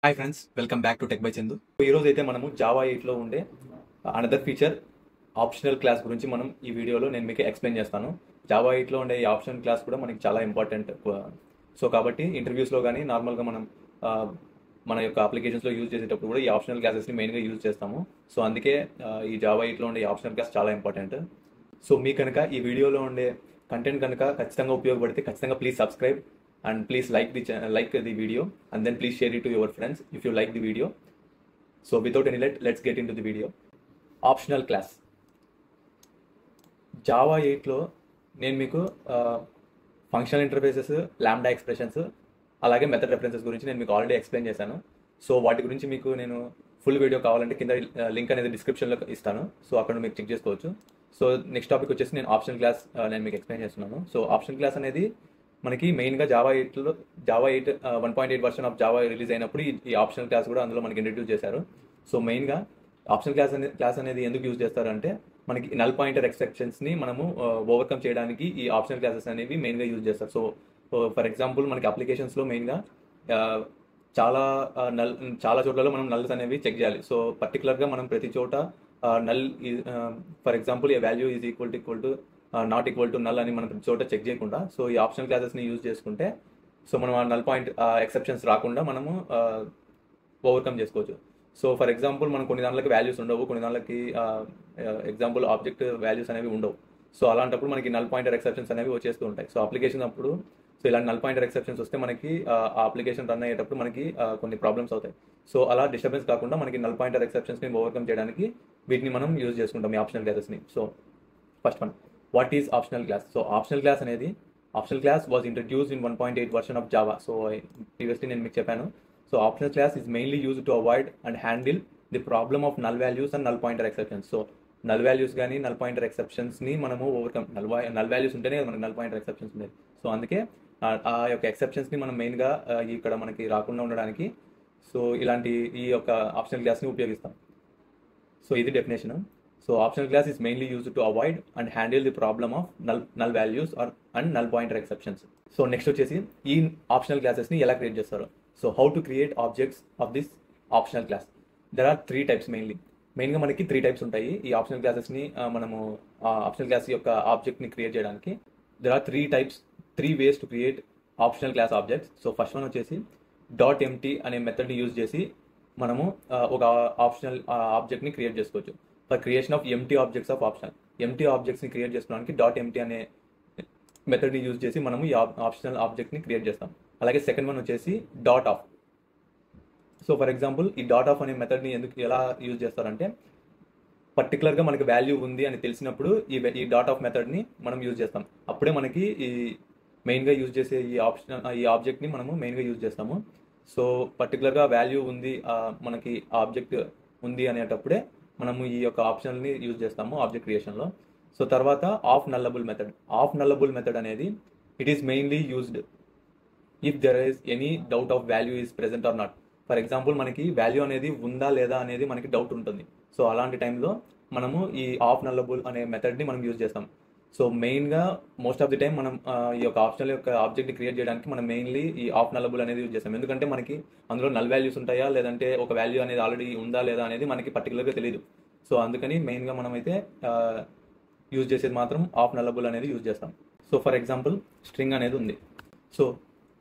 Hi friends, welcome back to tech by Chandu. ఈ రోజు అయితే మనము జావా 8లో ఉండే అనదర్ ఫీచర్ ఆప్షనల్ క్లాస్ గురించి మనం ఈ వీడియోలో నేను మీకు ఎక్స్ప్లెయిన్ చేస్తాను. జావా 8లో ఉండే ఈ ఆప్షనల్ క్లాస్ కూడా మనకి చాలా ఇంపార్టెంట్. సో కాబట్టి ఇంటర్వ్యూస్లో కానీ నార్మల్గా మనం ఆ, మన యొక్క అప్లికేషన్స్లో యూజ్ చేసేటప్పుడు కూడా ఈ ఆప్షనల్ క్లాసెస్ని మెయిన్గా యూజ్ చేస్తాము. సో అందుకే ఈ జావా 8లో ఉండే ఈ ఆప్షనల్ క్లాస్ చాలా ఇంపార్టెంట్. సో మీ కనుక ఈ వీడియోలో ఉండే కంటెంట్ కనుక ఖచ్చితంగా ఉపయోగపడితే ఖచ్చితంగా please subscribe and please like the video, and then please share it to your friends if you like the video. So without any let's get into the video. Optional class Java 8లో నేను మీకు functional interfaces, lambda expressions, అలాగే method references గురించి నేను మీకు already explain చేశాను. So వాటి గురించి మీకు నేను ఫుల్ వీడియో కావాలంటే కింద లింక్ అనేది డిస్క్రిప్షన్లో ఇస్తాను. సో అక్కడ మీరు చెక్ చేసుకోవచ్చు. సో నెక్స్ట్ టాపిక్ వచ్చేసి నేను ఆప్షనల్ క్లాస్ నేను మీకు ఎక్స్ప్లెయిన్ చేస్తున్నాను. సో ఆప్షనల్ క్లాస్ అనేది మనకి మెయిన్గా Java 8 1.8 version of Java release అయినప్పుడు ఈ ఆప్షనల్ క్లాస్ కూడా అందులో మనకి ఇంట్రడ్యూస్ చేశారు. సో మెయిన్గా ఆప్షనల్ క్లాస్ అనేది ఎందుకు యూజ్ చేస్తారంటే మనకి నల్ పాయింటర్ ఎక్సెప్షన్స్ని మనము ఓవర్కమ్ చేయడానికి ఈ ఆప్షనల్ క్లాసెస్ అనేవి మెయిన్గా యూజ్ చేస్తారు. సో ఫర్ ఎగ్జాంపుల్ మనకి అప్లికేషన్స్లో మెయిన్గా చాలా చాలా చోట్లలో మనం నల్స్ అనేవి చెక్ చేయాలి. సో పర్టికులర్గా మనం ప్రతి చోట null for example A value is equal to not equal to null అని మనం ప్రతి చోట చెక్ చేయకుండా సో ఈ ఆప్షనల్ క్లాసెస్ని యూజ్ చేసుకుంటే సో మనం ఆ నల్ పాయింట్ ఎక్సెప్షన్స్ రాకుండా మనము ఓవర్కమ్ చేసుకోవచ్చు. సో ఫర్ ఎగ్జాంపుల్ మనం కొన్ని దాంట్లకి వాల్యూస్ ఉండవు, కొన్ని దాంట్లకి ఎగ్జాంపుల్ ఆబ్జెక్ట్ వాల్యూస్ అనేవి ఉండవు. సో అలాంటప్పుడు మనకి నల్ పాయింటర్ ఎక్సెప్షన్స్ అనేవి వచ్చేస్తూ ఉంటాయి. సో అప్లికేషన్ అప్పుడు సో ఇలాంటి నల్ పాయింటర్ ఎక్సెప్షన్స్ వస్తే మనకి ఆ అప్లికేషన్ రన్ అయ్యేటప్పుడు మనకి కొన్ని ప్రాబ్లమ్స్ అవుతాయి. సో అలా డిస్టర్బెన్స్ కాకుండా మనకి నల్ పాయింటర్ ఎక్సెప్షన్స్ని ఓవర్కమ్ చేయడానికి వీటిని మనం యూజ్ చేసుకుంటాం ఈ ఆప్షనల్ క్లాసెస్ని. So first one, what is optional class? So optional class అనేది optional class was introduced in 1.8 version of Java. So previously నేను మీకు చెప్పాను. So optional class is mainly use to avoid and handle the problem of null values and null pointer exceptions. So null values కానీ null pointer ఎక్సెప్షన్స్ని మనము overcome null values ఉంటేనే మనకి null pointer exceptions ఉండేది. So అందుకే ఆ యొక్క ఎక్సెప్షన్స్ని మనం మెయిన్గా ఇక్కడ మనకి రాకుండా ఉండడానికి సో ఇలాంటి ఈ యొక్క ఆప్షనల్ క్లాస్ని ఉపయోగిస్తాం. సో ఇది definition. So optional class is mainly used to avoid and handle the problem of null values and null pointer exceptions. So next వచ్చేసి ఈ ఆప్షనల్ క్లాసెస్ని ఎలా క్రియేట్ చేస్తారు? So how to create objects of this optional class. There are 3 types మెయిన్గా మనకి 3 types ఉంటాయి ఈ optional క్లాసెస్ని మనము ఆప్షనల్ క్లాస్ యొక్క ఆబ్జెక్ట్ని క్రియేట్ చేయడానికి. There are 3 ways to create optional class objects. So first one వచ్చేసి .empty అనే మెథడ్ని యూజ్ చేసి మనము ఒక ఆప్షనల్ ఆబ్జెక్ట్ని క్రియేట్ చేసుకోవచ్చు. For creation of empty objects of empty ఆబ్జెక్ట్స్ని క్రియేట్ చేసుకోవడానికి .empty అనే మెథడ్ని యూజ్ చేసి మనము ఈ ఆప్షనల్ ఆబ్జెక్ట్ని క్రియేట్ చేస్తాం. అలాగే సెకండ్ వన్ వచ్చేసి .off. సో ఫర్ ఎగ్జాంపుల్ ఈ .off అనే మెథడ్ని ఎలా యూజ్ చేస్తారంటే పర్టికులర్గా మనకి వాల్యూ ఉంది అని తెలిసినప్పుడు ఈ .off మెథడ్ని మనం యూజ్ చేస్తాం. అప్పుడే మనకి ఈ మెయిన్గా యూజ్ చేసే ఈ ఆబ్జెక్ట్ని మనము మెయిన్గా యూజ్ చేస్తాము. సో పర్టికులర్గా వాల్యూ ఉంది మనకి ఆబ్జెక్ట్ ఉంది అనేటప్పుడే మనము ఈ యొక్క ఆప్షన్ని యూజ్ చేస్తాము ఆబ్జెక్ట్ క్రియేషన్లో. సో తర్వాత ఆఫ్ నల్లబుల్ మెథడ్ అనేది it is mainly used if there is any doubt of value is present or not. For example మనకి వాల్యూ అనేది ఉందా లేదా అనేది మనకి డౌట్ ఉంటుంది. సో అలాంటి టైంలో మనము ఈ ఆఫ్ నల్లబుల్ అనే మెథడ్ని మనం యూజ్ చేస్తాం. సో మెయిన్గా మోస్ట్ ఆఫ్ ది టైం మనం ఈ యొక్క ఆప్షనల్ యొక్క ఆబ్జెక్ట్ని క్రియేట్ చేయడానికి మనం మెయిన్లీ ఈ ఆఫ్ నల్లబుల్ అనేది యూజ్ చేస్తాం. ఎందుకంటే మనకి అందులో నల్ వాల్యూస్ ఉంటాయా లేదంటే ఒక వాల్యూ అనేది ఆల్రెడీ ఉందా లేదా అనేది మనకి పర్టికులర్గా తెలియదు. సో అందుకని మెయిన్గా మనమైతే యూజ్ చేసేది మాత్రం ఆఫ్ నల్లబుల్ అనేది యూజ్ చేస్తాం. సో ఫర్ ఎగ్జాంపుల్ స్ట్రింగ్ అనేది ఉంది. So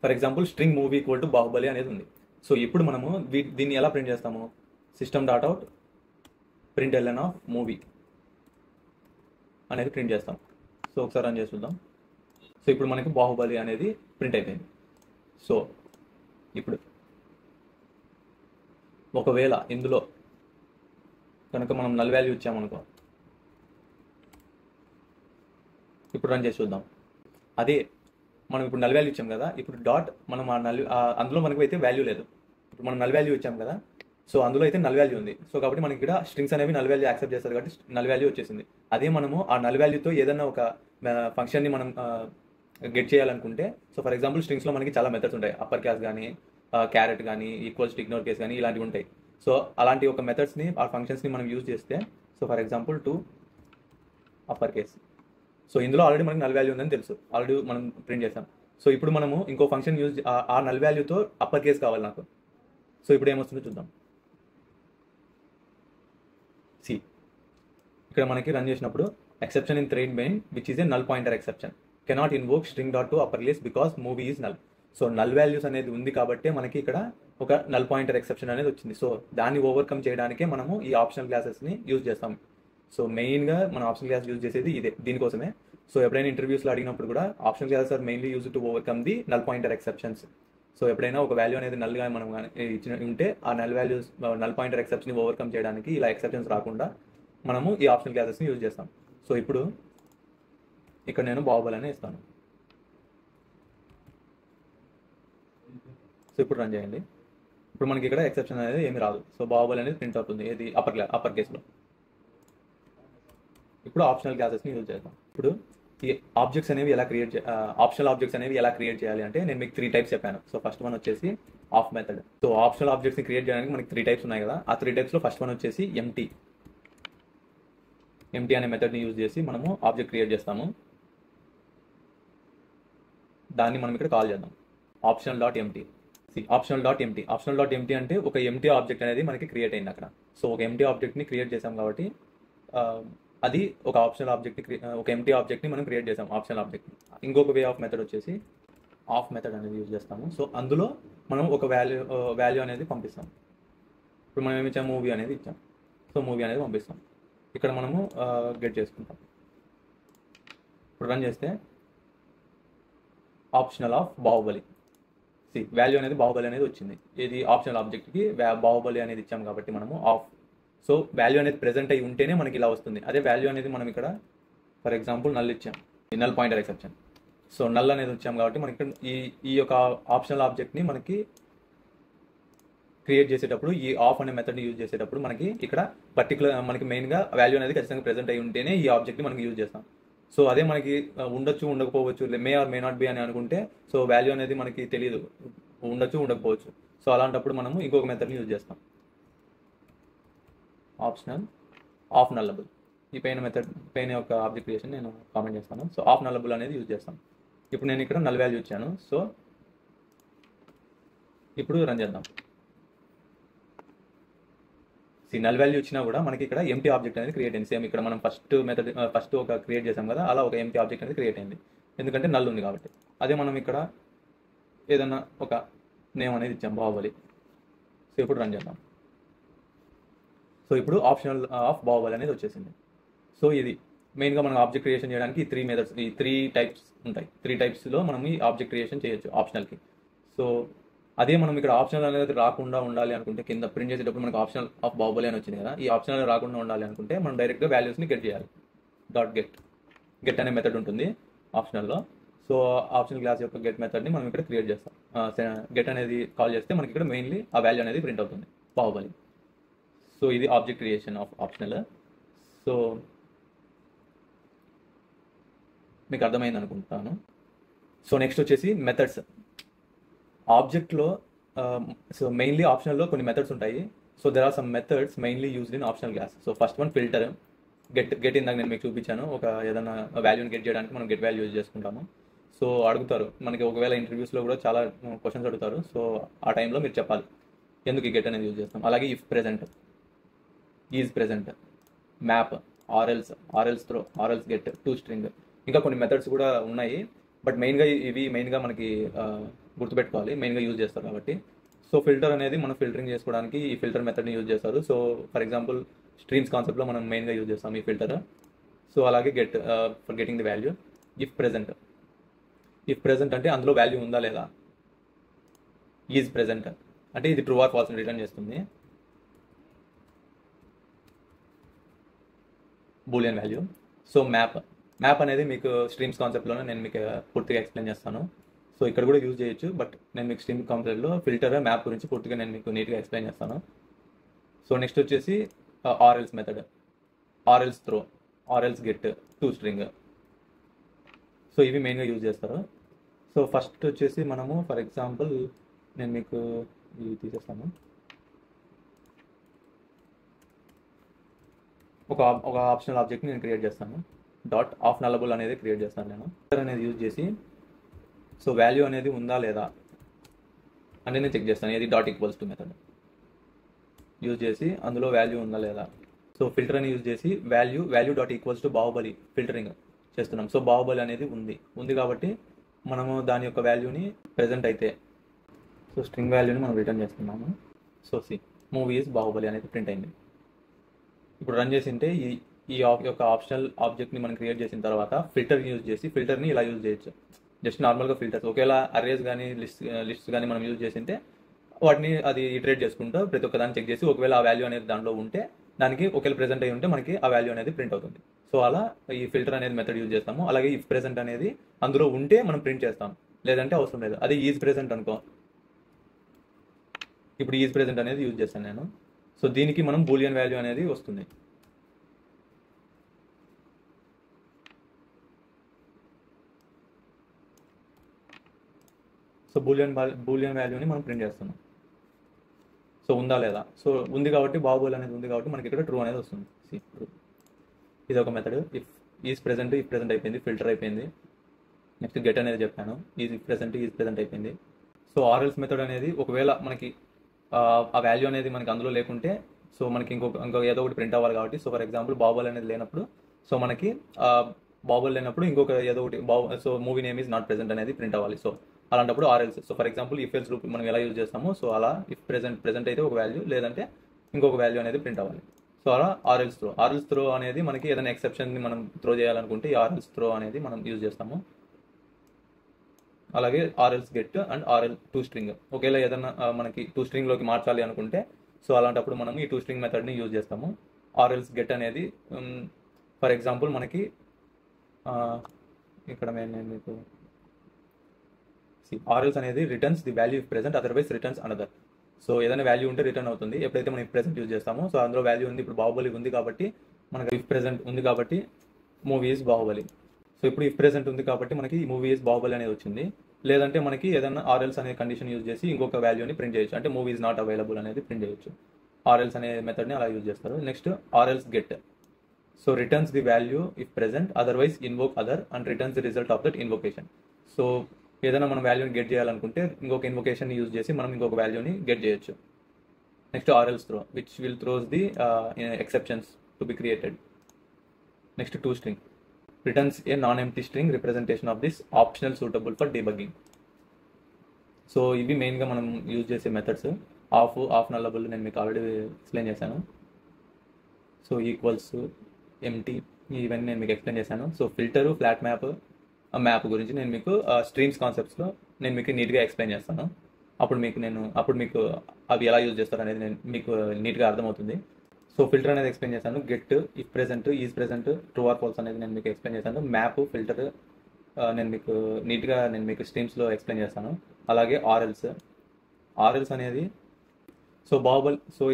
for example string movie equal to Baahubali అనేది ఉంది. సో ఇప్పుడు మనము దీన్ని ఎలా ప్రింట్ చేస్తాము? system.out println ఆఫ్ మూవీ అనేది ప్రింట్ చేస్తాం. సో ఒకసారి రన్ చేసి చూద్దాం. సో ఇప్పుడు మనకి బాహుబలి అనేది ప్రింట్ అయిపోయింది. సో ఇప్పుడు ఒకవేళ ఇందులో కనుక మనం నల్ వాల్యూ ఇచ్చామనుకో, ఇప్పుడు రన్ చేసి చూద్దాం. అదే మనం ఇప్పుడు నల్ వాల్యూ ఇచ్చాం కదా, ఇప్పుడు మనం అందులో మనకు అయితే వాల్యూ లేదు. ఇప్పుడు మనం నల్ వాల్యూ ఇచ్చాం కదా, సో అందులో అయితే నల్ వాల్యూ ఉంది. సో కాబట్టి మనకి ఇక్కడ స్ట్రింగ్స్ అనేవి నల్ వాల్యూ యాక్సెప్ట్ చేస్తారు కాబట్టి నల్ వాల్యూ వచ్చేసింది. అదే మనము ఆ నల్ వాల్యూతో ఏదైనా ఒక ఫంక్షన్ని మనం గెట్ చేయాలనుకుంటే, సో ఫర్ ఎగ్జాంపుల్ స్ట్రింగ్స్లో మనకి చాలా మెథడ్స్ ఉంటాయి. అప్పర్ క్లాస్ కానీ క్యారెట్ కానీ ఈక్వల్స్ టు ఇగ్నోర్ కేస్ కానీ ఇలాంటివి ఉంటాయి. సో అలాంటి ఒక మెథడ్స్ని ఆ ఫంక్షన్స్ని మనం యూజ్ చేస్తే, so for example to upper case, so ఇందులో ఆల్రెడీ మనకి నల్ వాల్యూ ఉందని తెలుసు, ఆల్రెడీ మనం ప్రింట్ చేసాం. సో ఇప్పుడు మనము ఇంకో ఫంక్షన్ యూజ్ ఆ నల్ వాల్యూతో అప్పర్ కేస్ కావాలి నాకు. సో ఇప్పుడు ఏమొస్తుందో చూద్దాం. సి ఇక్కడ మనకి రన్ చేసినప్పుడు exception in thread main which is a null pointer exception cannot invoke string dot to upper case because movie is null. So null values అనేది ఉంది కాబట్టి మనకి ఇక్కడ ఒక నల్ పాయింటర్ ఎక్సెప్షన్ అనేది వచ్చింది. సో దాన్ని ఓవర్కమ్ చేయడానికే మనము ఈ ఆప్షనల్ క్లాసెస్ని యూజ్ చేస్తాం. సో మెయిన్గా మన ఆప్షనల్ క్లాస్ యూజ్ చేసేది ఇదే, దీనికోసమే. సో ఎప్పుడైనా ఇంటర్వ్యూస్లో అడిగినప్పుడు కూడా optional classes are mainly use to overcome the null pointer exceptions. So ఎప్పుడైనా ఒక వాల్యూ అనేది నల్గా మనం ఇచ్చిన ఉంటే ఆ నల్ వాల్యూస్ నల్ పాయింటర్ ఎక్సెప్షన్ని ఓవర్కమ్ చేయడానికి ఇలా ఎక్సెప్షన్స్ రాకుండా మనము ఈ ఆప్షనల్ క్లాసెస్ని యూజ్ చేస్తాం. సో ఇప్పుడు ఇక్కడ నేను బాహుబలి అనే ఇస్తాను. సో ఇప్పుడు రన్ చేయండి. ఇప్పుడు మనకి ఇక్కడ ఎక్సెప్షన్ అనేది ఏమి రాదు. సో బాహుబలి అనేది ప్రింట్ అవుతుంది ఏది అప్పర్ కేసులో. ఇప్పుడు ఆప్షనల్ క్లాసెస్ని యూజ్ చేద్దాం. ఇప్పుడు ఈ ఆబ్జెక్ట్స్ అనేవి ఎలా ఆప్షనల్ ఆబ్జెక్ట్స్ అనేవి ఎలా క్రియేట్ చేయాలి అంటే నేను మీకు 3 టైప్స్ చెప్పాను. సో ఫస్ట్ వన్ వచ్చేసి ఆఫ్ మెథడ్. సో ఆప్షనల్ ఆబ్జెక్ట్స్ని క్రియేట్ చేయడానికి మనకి 3 టైప్స్ ఉన్నాయి కదా. ఆ 3 టైప్స్లో ఫస్ట్ వన్ వచ్చేసి ఎంటీ అనే మెథడ్ని యూజ్ చేసి మనము ఆబ్జెక్ట్ క్రియేట్ చేస్తాము. దాన్ని మనం ఇక్కడ కాల్ చేద్దాం optional dot empty. Optional dot empty అంటే ఒక ఎంటీ ఆబ్జెక్ట్ అనేది మనకి క్రియేట్ అయింది అక్కడ. సో ఒక ఎంటీ ఆబ్జెక్ట్ని క్రియేట్ చేసాం కాబట్టి అది ఒక ఆప్షనల్ ఆబ్జెక్ట్, ఒక ఎంటీ ఆబ్జెక్ట్ని మనం క్రియేట్ చేసాం ఆప్షనల్ ఆబ్జెక్ట్. ఇంకొక వే ఆఫ్ మెథడ్ వచ్చేసి ఆఫ్ మెథడ్ అనేది యూజ్ చేస్తాము. సో అందులో మనం ఒక వాల్యూ అనేది పంపిస్తాం. ఇప్పుడు మనం ఏమి ఇచ్చాం, మూవీ అనేది ఇచ్చాం. సో మూవీ అనేది పంపిస్తాం. ఇక్కడ మనము గెట్ చేసుకుంటాం. ఇప్పుడు రన్ చేస్తే ఆప్షనల్ ఆఫ్ బాహుబలి, వాల్యూ అనేది బాహుబలి అనేది వచ్చింది. ఇది ఆప్షనల్ ఆబ్జెక్ట్కి బాహుబలి అనేది ఇచ్చాం కాబట్టి మనము ఆఫ్. సో వాల్యూ అనేది ప్రెజెంట్ అయి ఉంటేనే మనకి ఇలా వస్తుంది. అదే వాల్యూ అనేది మనం ఇక్కడ ఫర్ ఎగ్జాంపుల్ నల్ ఇచ్చాం, null pointer exception. So null అనేది వచ్చాం కాబట్టి మనకి ఈ యొక్క ఆప్షనల్ ఆబ్జెక్ట్ని మనకి క్రియేట్ చేసేటప్పుడు ఈ ఆఫ్ అనే మెథడ్ని యూజ్ చేసేటప్పుడు మనకి ఇక్కడ మనకి మెయిన్గా వాల్యూ అనేది ఖచ్చితంగా ప్రెజెంట్ అయి ఉంటేనే ఈ ఆబ్జెక్ట్ని మనకి యూజ్ చేస్తాం. సో అదే మనకి ఉండొచ్చు ఉండకపోవచ్చు, మే ఆర్ మే నాట్ బి అని అనుకుంటే సో వాల్యూ అనేది మనకి తెలియదు, ఉండొచ్చు ఉండకపోవచ్చు. సో అలాంటప్పుడు మనము ఇంకొక మెథడ్ని యూజ్ చేస్తాం, ఆప్షనల్ ఆఫ్ నల్లబుల్. ఈ పైన యొక్క ఆబ్జెక్ట్ క్రియేషన్ నేను కామెంట్ చేస్తాను. సో ఆఫ్ నల్లబుల్ అనేది యూజ్ చేస్తాం. ఇప్పుడు నేను ఇక్కడ నల్ వాల్యూ ఇచ్చాను. సో ఇప్పుడు రన్ చేద్దాం. నల్ వాల్యూ ఇచ్చినా కూడా మనకి ఇక్కడ ఎంటీ ఆబ్జెక్ట్ అనేది క్రియేట్ అయింది. సేమ్ ఇక్కడ మనం ఫస్ట్ ఒక క్రియేట్ చేసాం కదా, అలా ఒక ఎంటీ ఆబ్జెక్ట్ అనేది క్రియేట్ అయింది, ఎందుకంటే నల్ ఉంది కాబట్టి. అదే మనం ఇక్కడ ఏదన్నా ఒక నేమ్ అనేది ఇచ్చాం, బాహుబలి. సో ఇప్పుడు రన్ చేద్దాం. సో ఇప్పుడు ఆప్షనల్ ఆఫ్ బాహుబలి అనేది వచ్చేసింది. సో ఇది మెయిన్గా మనం ఆబ్జెక్ట్ క్రియేషన్ చేయడానికి ఈ 3 టైప్స్ ఉంటాయి. 3 టైప్స్లో మనం ఈ ఆబ్జెక్ట్ క్రియేషన్ చేయొచ్చు ఆప్షనల్కి. సో అదే మనం ఇక్కడ ఆప్షనల్ అనేది రాకుండా ఉండాలి అనుకుంటే, కింద ప్రింట్ చేసేటప్పుడు మనకు ఆప్షనల్ ఆఫ్ బాహుబలి అని వచ్చింది కదా, ఈ ఆప్షనల్ రాకుండా ఉండాలి అనుకుంటే మనం డైరెక్ట్గా వాల్యూస్ని గెట్ చేయాలి. డాట్ గెట్ అనే మెథడ్ ఉంటుంది ఆప్షనల్లో. సో ఆప్షనల్ క్లాస్ యొక్క గెట్ మెథడ్ని మనం ఇక్కడ క్రియేట్ చేస్తాం. గెట్ అనేది కాల్ చేస్తే మనకి ఇక్కడ మెయిన్లీ ఆ వాల్యూ అనేది ప్రింట్ అవుతుంది, బాహుబలి. సో ఇది object creation of optional. So మీకు అర్థమైంది అనుకుంటాను. సో నెక్స్ట్ వచ్చేసి మెథడ్స్. ఆబ్జెక్ట్లో సో మెయిన్లీ ఆప్షనల్లో కొన్ని మెథడ్స్ ఉంటాయి. So there are some methods mainly used in optional class. So first one filter. Get ఇందాక నేను మీకు చూపించాను, ఒక ఏదైనా వాల్యూని గెట్ చేయడానికి మనం గెట్ వాల్యూ యూజ్ చేసుకుంటాము. సో అడుగుతారు మనకి, ఒకవేళ ఇంటర్వ్యూస్లో కూడా చాలా క్వశ్చన్స్ అడుగుతారు. సో ఆ టైంలో మీరు చెప్పాలి ఎందుకు ఈ గెట్ అనేది యూజ్ చేస్తాం. అలాగే if present, is present, map, or else throw, or else get, to string, ఇంకా కొన్ని మెథడ్స్ కూడా ఉన్నాయి. బట్ ఇవి మెయిన్గా మనకి గుర్తుపెట్టుకోవాలి, మెయిన్గా యూజ్ చేస్తారు కాబట్టి. సో ఫిల్టర్ అనేది మనం ఫిల్టరింగ్ చేసుకోవడానికి ఈ ఫిల్టర్ మెథడ్ని యూజ్ చేస్తారు. సో ఫర్ ఎగ్జాంపుల్ స్ట్రీమ్స్ కాన్సెప్ట్లో మనం మెయిన్గా యూజ్ చేస్తాం ఈ ఫిల్టర్. సో అలాగే for getting the value. If present అంటే అందులో వాల్యూ ఉందా లేదా. ఈజ్ ప్రెజెంట్ అంటే ఇది ట్రూ ఆర్ ఫాల్స్ రిటర్న్ చేస్తుంది, బూలియన్ వాల్యూ. సో మ్యాప్ అనేది మీకు స్ట్రీమ్స్ కాన్సెప్ట్లోనే నేను మీకు పూర్తిగా ఎక్స్ప్లెయిన్ చేస్తాను. సో ఇక్కడ కూడా యూజ్ చేయొచ్చు, బట్ నేను మీకు స్ట్రీమ్ కాన్సెప్ట్లో ఫిల్టర్, మ్యాప్ గురించి పూర్తిగా నేను మీకు నీట్గా ఎక్స్ప్లెయిన్ చేస్తాను. సో నెక్స్ట్ వచ్చేసి ఆర్ఎల్స్ మెథడ్, ఆర్ఎల్స్ throw, or else get, to string. So ఇవి మెయిన్గా యూజ్ చేస్తారు. సో ఫస్ట్ వచ్చేసి మనము ఫర్ ఎగ్జాంపుల్ నేను మీకు ఇవి తీసేస్తాను. ఒక ఆప్షనల్ ఆబ్జెక్ట్ని నేను క్రియేట్ చేస్తాను. డాట్ ఆఫ్ నల్లబుల్ అనేది క్రియేట్ చేస్తాను నేను అనేది యూజ్ చేసి. సో వాల్యూ అనేది ఉందా లేదా అని నేను చెక్ చేస్తాను, ఏది dot equals to method. Use చేసి అందులో వాల్యూ ఉందా లేదా. సో ఫిల్టర్ అని యూజ్ చేసి value dot equals to Baahubali filtering చేస్తున్నాం. సో బాహుబలి అనేది ఉంది కాబట్టి మనము దాని యొక్క వాల్యూని ప్రెజెంట్ అయితే సో స్ట్రింగ్ వాల్యూని మనం రిటర్న్ చేస్తున్నాము. సో మూవీ ఈజ్ బాహుబలి అనేది ప్రింట్ అయింది. ఇప్పుడు రన్ చేసింటే ఈ యొక్క ఆప్షనల్ ఆబ్జెక్ట్ని మనం క్రియేట్ చేసిన తర్వాత ఫిల్టర్ యూజ్ చేసి ఫిల్టర్ని ఇలా యూజ్ చేయొచ్చు. జస్ట్ నార్మల్గా ఫిల్టర్స్ ఒకవేళ అరేస్ కానీ లిస్ట్స్ కానీ మనం యూజ్ చేసింటే వాటిని అది ఇటరేట్ చేసుకుంటూ ప్రతి ఒక్క దాన్ని చెక్ చేసి ఒకవేళ ఆ వాల్యూ అనేది దాంట్లో ఉంటే దానికి ఒకవేళ ప్రెజెంట్ అయి ఉంటే మనకి ఆ వాల్యూ అనేది ప్రింట్ అవుతుంది. సో అలా ఈ ఫిల్టర్ అనేది మెథడ్ యూజ్ చేస్తాము. అలాగే ఇఫ్ ప్రెజెంట్ అనేది అందులో ఉంటే మనం ప్రింట్ చేస్తాం, లేదంటే అవసరం లేదు. అది ఈజ్ ప్రెజెంట్ అనుకో, ఇప్పుడు ఈజ్ ప్రెజెంట్ అనేది యూజ్ చేస్తాను నేను. సో దీనికి మనం బూలియన్ వాల్యూ అనేది వస్తుంది. సో బూలియన్ వాల్యూని మనం ప్రింట్ చేస్తున్నాం. సో ఉందా లేదా, సో ఉంది కాబట్టి బాహుబలి అనేది ఉంది కాబట్టి మనకి ఇక్కడ ట్రూ అనేది వస్తుంది. ట్రూ. ఇది ఒక మెథడ్. ఇఫ్ ప్రెజెంట్ అయిపోయింది, ఫిల్టర్ అయిపోయింది. నెక్స్ట్ గెట్ అనేది చెప్పాను, ఈజ్ ప్రెజెంట్ అయిపోయింది. సో ఆర్ఎల్స్ మెథడ్ అనేది ఒకవేళ మనకి ఆ వాల్యూ అనేది మనకి అందులో లేకుంటే సో మనకి ఇంకో ఏదో ఒకటి ప్రింట్ అవ్వాలి కాబట్టి, సో ఫర్ ఎగ్జాంపుల్ బాహుబలి అనేది లేనప్పుడు సో మనకి బాహుబలి లేనప్పుడు ఇంకొక ఏదో ఒకటి so movie name is not present అనేది ప్రింట్ అవ్వాలి. సో అలాంటప్పుడు or else. So for example if else loop మనం ఎలా యూజ్ చేస్తామో సో అలా ఇఫ్ ప్రెజెంట్ అయితే ఒక వాల్యూ, లేదంటే ఇంకొక వాల్యూ అనేది ప్రింట్ అవ్వాలి. సో అలా ఆర్ఎల్స్ త్రో అనేది మనకి ఏదైనా ఎక్సెప్షన్ని మనం త్రో చేయాలనుకుంటే ఈ ఆర్ఎల్స్ త్రో అనేది మనం యూజ్ చేస్తాము. అలాగే or else get and or else to string. ఒకవేళ ఏదైనా మనకి టూ స్ట్రింగ్లోకి మార్చాలి అనుకుంటే సో అలాంటప్పుడు మనం ఈ టూ స్ట్రింగ్ మెథడ్ని యూజ్ చేస్తాము. ఆర్ఎల్స్ గెట్ అనేది ఫర్ ఎగ్జాంపుల్ మనకి ఇక్కడ నేను మీకు ఆర్ఎల్స్ అనేది returns the value if present, otherwise returns another. So ఏదైనా వాల్యూ ఉంటే రిటర్న్ అవుతుంది ఎప్పుడైతే మనం ఇఫ్ ప్రెజెంట్ యూజ్ చేస్తామో. సో అందులో వాల్యూ ఉంది, ఇప్పుడు బాహుబలి ఉంది కాబట్టి మనకి ఇఫ్ ప్రెజెంట్ ఉంది కాబట్టి మూవీ ఈజ్ బాహుబలి. సో ఇప్పుడు ఇఫ్ ప్రెజెంట్ ఉంది కాబట్టి మనకి మూవీ ఈజ్ బాహుబలి అనేది వచ్చింది. లేదంటే మనకి ఏదైనా ఆర్ఎల్స్ అనే కండిషన్ యూజ్ చేసి ఇంకొక వాల్యూని ప్రింట్ చేయొచ్చు, అంటే మూవీ ఈజ్ నాట్ అవైలబుల్ అనేది ప్రింట్ చేయొచ్చు. ఆర్ఎల్స్ అనే మెథడ్ని అలా యూజ్ చేస్తారు. Next or else get. So returns the value if present, otherwise invoke other and returns the result of that invocation. So ఏదైనా మనం వాల్యూని గెట్ చేయాలనుకుంటే ఇంకొక ఇన్వొకేషన్ యూజ్ చేసి మనం ఇంకొక వాల్యూని గెట్ చేయొచ్చు. Next or else throw which will throws the exceptions to be created. Next to string returns a non empty string representation of this optional suitable for debugging. So ఇవి మెయిన్గా మనం యూజ్ చేసే methods. Of నల్లబుల్ నేను మీకు already explain చేశాను. So equals, empty, ఇవన్నీ నేను మీకు ఎక్స్ప్లెయిన్ చేశాను. సో ఫిల్టరు, ఫ్లాట్ మ్యాప్ గురించి నేను మీకు స్ట్రీమ్స్ కాన్సెప్ట్స్లో నేను మీకు నీట్గా ఎక్స్ప్లెయిన్ చేస్తాను. అప్పుడు మీకు అవి ఎలా యూజ్ చేస్తారు అనేది నేను మీకు నీట్గా అర్థమవుతుంది. సో ఫిల్టర్ అనేది ఎక్స్ప్లెయిన్ చేశాను. Get, if present, is present, true or false అనేది నేను మీకు ఎక్స్ప్లెయిన్ చేశాను. మ్యాప్, ఫిల్టర్ నేను మీకు నీట్గా స్ట్రీమ్స్లో ఎక్స్ప్లెయిన్ చేస్తాను. అలాగే ఆర్ఎల్స్ అనేది సో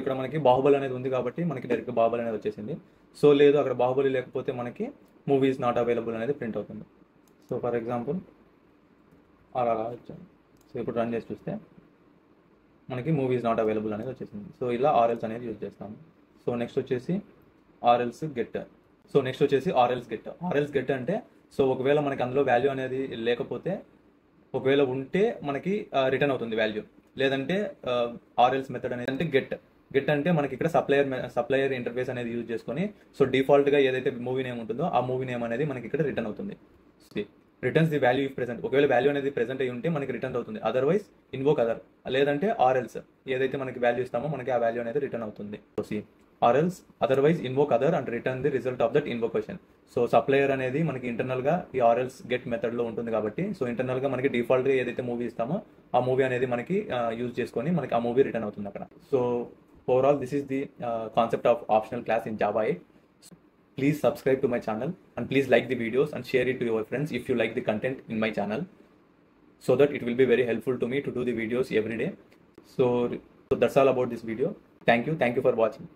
ఇక్కడ మనకి బాహుబలి అనేది ఉంది కాబట్టి మనకి డైరెక్ట్ బాహుబలి అనేది వచ్చేసింది. సో లేదు అక్కడ బాహుబలి లేకపోతే మనకి మూవీ ఈజ్ నాట్ అవైలబుల్ అనేది ప్రింట్ అవుతుంది. సో ఫర్ ఎగ్జాంపుల్ అలా వచ్చాను. సో ఇప్పుడు రన్ చేసి చూస్తే మనకి మూవీ ఈజ్ నాట్ అవైలబుల్ అనేది వచ్చేసింది. సో ఇలా ఆర్ఎల్స్ అనేది యూజ్ చేస్తాము. సో నెక్స్ట్ వచ్చేసి ఆర్ఎల్స్ గెట్. ఆర్ఎల్స్ గెట్ అంటే సో ఒకవేళ మనకి అందులో వాల్యూ అనేది లేకపోతే, ఒకవేళ ఉంటే మనకి రిటర్న్ అవుతుంది వాల్యూ, లేదంటే ఆర్ఎల్స్ మెథడ్ అనేది అంటే గెట్ అంటే మనకి ఇక్కడ సప్లయర్ ఇంటర్ఫేస్ అనేది యూజ్ చేసుకొని సో డిఫాల్ట్గా ఏదైతే మూవీ నేమ్ ఉంటుందో ఆ మూవీ నేమ్ అనేది మనకి ఇక్కడ రిటర్న్ అవుతుంది. Returns the value if present. ఒకవేళ వాల్యూ అనేది ప్రెజెంట్ అయి ఉంటే మనకి రిటర్న్ అవుతుంది, అదర్వైజ్ ఇన్వోక్ అదర్, లేదంటే ఆర్ఎల్స్ ఏదైతే మనకి వాల్యూ ఇస్తామో మనకి ఆ వాల్యూ అనేది రిటర్న్ అవుతుంది. Or else otherwise invoke other and return the result of that invocation. So supplier అనేది మనకి ఇంటర్నల్గా ఈ ఆర్ఎల్స్ గెట్ మెథడ్లో ఉంటుంది కాబట్టి సో ఇంటర్నల్గా మనకి డిఫాల్ట్గా ఏదైతే మూవీ ఇస్తామో ఆ మూవీ అనేది మనకి యూజ్ చేసుకొని మనకి ఆ మూవీ రిటర్న్ అవుతుంది అక్కడ. So overall this is the concept of optional class in Java 8. Please subscribe to my channel and please like the videos and share it to your friends if you like the content in my channel, so that it will be very helpful to me to do the videos every day. So that's all about this video. Thank you for watching.